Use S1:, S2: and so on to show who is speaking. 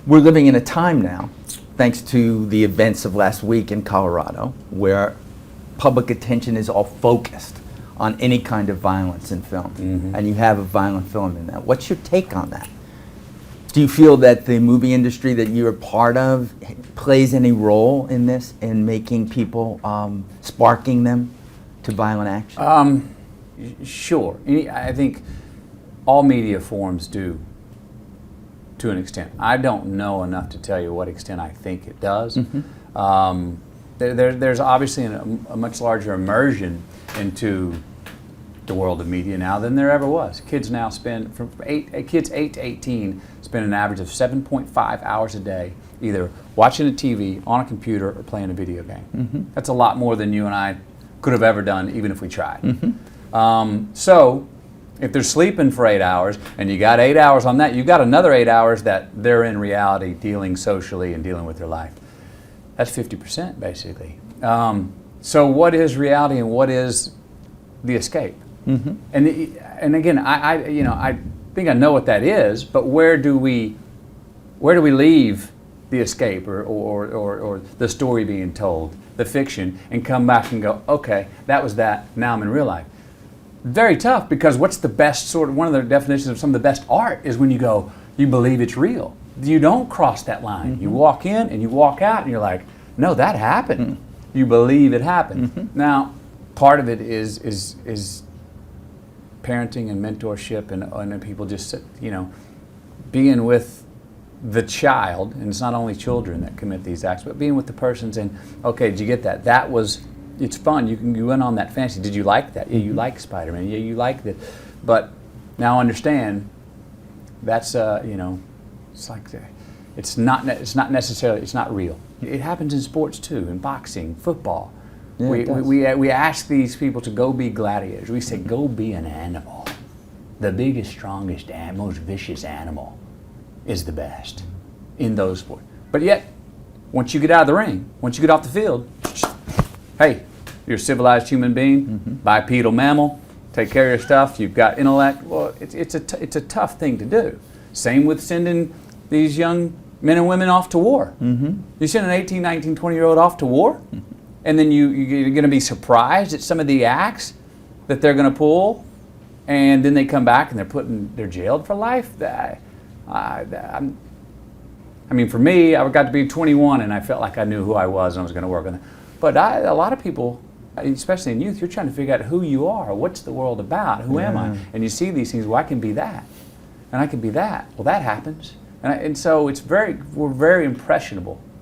S1: We're living in a time now, thanks to the events of last week in Colorado, where public attention is all focused on any kind of violence in film. And you have a violent film in that. What's your take on that? Do you feel that the movie industry that you're a part of plays any role in this, in making people, sparking them to violent action?
S2: Sure. I think all media forms do, to an extent. I don't know enough to tell you what extent I think it does. There's obviously a much larger immersion into the world of media now than there ever was. Kids now spend, kids 8 to 18 spend an average of 7.5 hours a day either watching a TV, on a computer, or playing a video game. That's a lot more than you and I could have ever done, even if we tried. So if they're sleeping for 8 hours and you got 8 hours on that, you've got another 8 hours that they're in reality dealing socially and dealing with their life. That's 50% basically. So what is reality and what is the escape? And again, I think I know what that is, but where do we leave the escape or the story being told, the fiction, and come back and go, okay, that was that, now I'm in real life? Very tough, because what's the best one of the definitions of some of the best art is when you go, you believe it's real. You don't cross that line. You walk in and you walk out and you're like, no, that happened. You believe it happened. Now, part of it is parenting and mentorship and people just, being with the child, and it's not only children that commit these acts, but being with the person saying, okay, did you get that? That was, it's fun. You went on that fantasy. Did you like that? Yeah, you like Spider-Man. Yeah, you like it. But now understand, that's it's like it's not necessarily, it's not real. It happens in sports too, in boxing, football.
S1: Yeah,
S2: we ask these people to go be gladiators. We say, go be an animal. The biggest, strongest, and most vicious animal is the best in those sports. But yet, once you get out of the ring, once you get off the field, hey, you're a civilized human being, bipedal mammal, take care of your stuff, you've got intellect. Well, it's a tough thing to do. Same with sending these young men and women off to war. You send an 18, 19, 20-year-old off to war, and then you're going to be surprised at some of the acts that they're going to pull, and then they come back and they're jailed for life. I mean, for me, I got to be 21 and I felt like I knew who I was and I was going to work on it. But a lot of people, especially in youth, you're trying to figure out who you are. What's the world about? Who am I? And you see these things. Well, I can be that, and I can be that. Well, that happens, and so we're very impressionable